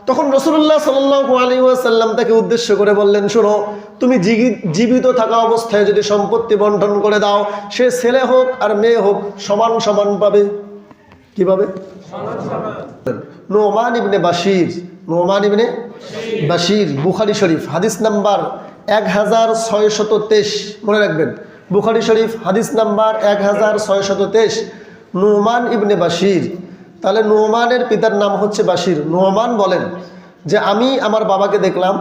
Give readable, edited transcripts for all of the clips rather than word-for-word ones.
তখন রাসূলুল্লাহ সাল্লাল্লাহু আলাইহি ওয়াসাল্লাম তাকে উদ্দেশ্য করে বললেন, শোনো, তুমি জীবিত থাকা অবস্থায় যদি সম্পত্তি বন্টন করে দাও, সে ছেলে হোক আর মেয়ে হোক সমান সমান পাবে। কি পাবে? নুমান ইবনে বাশির, বুখারী শরীফ হাদিস নাম্বার 1623, মনে রাখবেন, বুখারী শরীফ হাদিস নাম্বার 1623। নুমান ইবনে বাশির, তাহলে নুমানের পিতার নাম হচ্ছে বাশির। নুমান বলেন যে আমি আমার বাবাকে দেখলাম,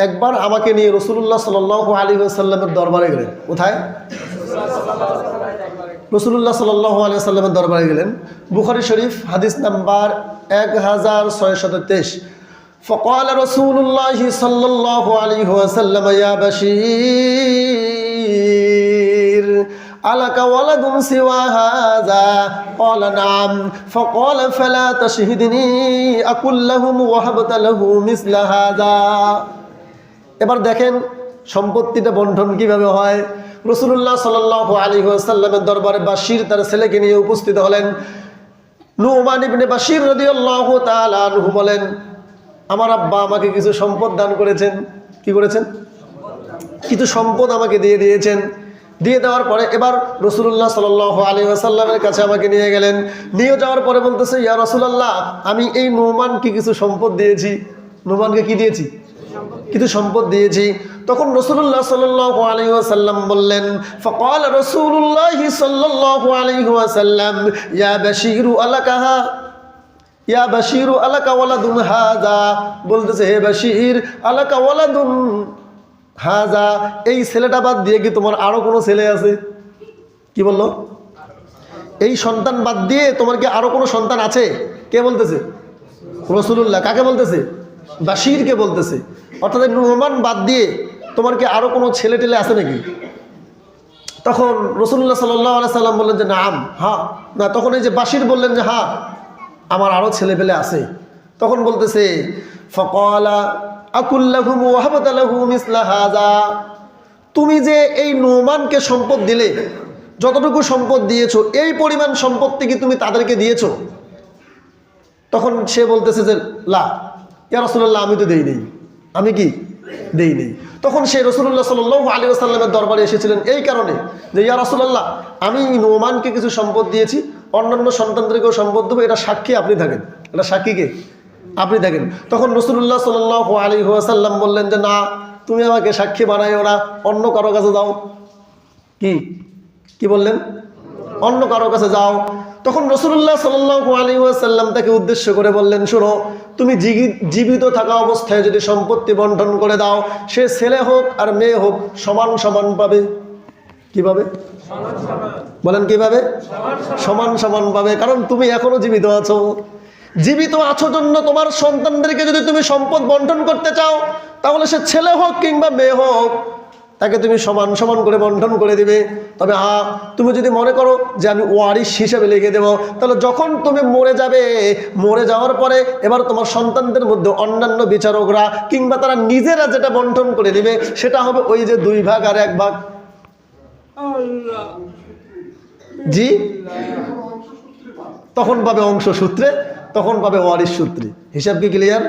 একবার আমাকে নিয়ে রাসূলুল্লাহ সাল্লাল্লাহু আলাইহি ওয়াসাল্লামের দরবারে গেলেন। কোথায়? রাসূলুল্লাহ সাল্লাল্লাহু আলাইহি ওয়াসাল্লামের দরবারে গেলেন। বুখারী শরীফ হাদিস নাম্বার 1623। فقال رسول الله صلى الله عليه وسلم يا بشير ألك ولد سوى هذا؟ قال نعم. فقال فلا تشهدني أقل لهم وهبت له مثل هذا। এবার দেখেন সম্পত্তিটা বন্টন কিভাবে হয়। রাসূলুল্লাহ সাল্লাল্লাহু আলাইহি ওয়াসাল্লামের দরবারে বাশির তার ছেলেকে নিয়ে উপস্থিত হলেন। নুমান ইবনে বাশির রাদিয়াল্লাহু তাআলা আনহু বলেন, আমার আব্বা আমাকে কিছু সম্পদ দান করেছেন। কি করেছেন? কিছু সম্পদ আমাকে দিয়ে দিয়েছেন। দিয়ে দেওয়ার পরে এবার রাসূলুল্লাহ সাল্লাল্লাহু আলাইহি ওয়াসাল্লামের কাছে আমাকে নিয়ে গেলেন। নিয়ে যাওয়ার পরে বলতেছে, ইয়া রাসূলুল্লাহ, আমি এই নুমানকে কিছু সম্পদ দিয়েছি। নুমানকে কি দিয়েছি? কিছু সম্পদ দিয়েছি। তখন রাসূলুল্লাহ সাল্লাল্লাহু আলাইহি ওয়াসাল্লাম বললেন, ফাকাল রাসূলুল্লাহ সাল্লাল্লাহু আলাইহি ওয়াসাল্লাম ইয়া বাশীরু আলাকাহা, ইয়া বাশীরু আলাকা ওয়ালাদুন হাযা। বলতেছে, হে বাশীর, আলাকা ওয়ালাদুন হাযা, এই ছেলেটা বাদ দিয়ে কি তোমার আরো কোনো ছেলে আছে? কি বললো? এই সন্তান বাদ দিয়ে তোমার কি আরো কোনো সন্তান আছে? কে বলতেছে? রাসূলুল্লাহ। কাকে বলতেছে? বাশীরকে বলতেছে। অর্থাৎ নুমান বাদ দিয়ে তোমার কি আরো কোনো ছেলে টেলে আছে নাকি? তখন রাসূলুল্লাহ সাল্লাল্লাহু আলাইহি সাল্লাম বললেন যে নাম, হ্যাঁ। না, তখন এই যে বাশীর বললেন যে হ্যাঁ, আমার আরো ছেলে পেলে আছে। তখন বলতেছে, ফাকালা আকুল্লাহুম ওয়াহাবাত লাহু মিসলা হাযা, তুমি যে এই নুমানকে সম্পদ দিলে, যতটুকু সম্পদ দিয়েছো এই পরিমাণ সম্পত্তি কি তুমি তাদেরকে দিয়েছো? তখন সে বলতেছে যে লা, ইয়া রাসূলুল্লাহ, আমি তো দেই নেই। আমি কি দেই নেই। তখন সে রাসূলুল্লাহ সাল্লাল্লাহু আলাইহি ওয়াসাল্লামের দরবারে এসেছিলেন এই কারণে যে, ইয়া রাসূলুল্লাহ, আমি নুমানকে কিছু সম্পদ দিয়েছি, অন্যান্য সন্তানদেরকেও সম্পদ দেবো, এটা সাক্ষী আপনি থাকেন। এটা সাক্ষী কে? আপনি থাকেন। তখন রাসূলুল্লাহ সাল্লাল্লাহু আলাইহি ওয়াসাল্লাম বললেন যে না, তুমি আমাকে সাক্ষী বানাইও না, অন্য কারো কাছে যাও। কি বললেন? অন্য কারো কাছে যাও। তখন রাসূলুল্লাহ সাল্লাল্লাহু আলাইহি ওয়াসাল্লাম তাকে উদ্দেশ্য করে বললেন, শোনো, তুমি জীবিত থাকা অবস্থায় যদি সম্পত্তি বন্টন করে দাও, সে ছেলে হোক আর মেয়ে হোক সমান সমান পাবে। কিভাবে? বলেন কিভাবে? সমান সমান পাবে। কারণ তুমি এখনো জীবিত আছো। জীবিত আছো জন্য তোমার সন্তানদেরকে যদি তুমি সম্পদ বন্টন করতে চাও, তাহলে সে ছেলে হোক কিংবা মেয়ে হোক, তাকে তুমি সমান সমান করে বন্টন করে দিবে। তবে হ্যাঁ, তুমি যদি মনে করো যে আমি ওয়ারিশ হিসেবে লিখে দেব, তাহলে যখন তুমি মরে যাবে, মরে যাওয়ার পরে এবার তোমার সন্তানদের মধ্যে অন্যান্য বিচারকরা কিংবা তারা নিজেরা যেটা বন্টন করে দিবে, সেটা হবে ওই যে 2 ভাগ আর 1 ভাগ। জি, তখন পাবে অংশ সূত্রে, তখন পাবে ওয়ারিশ সূত্রে। হিসাব কি ক্লিয়ার?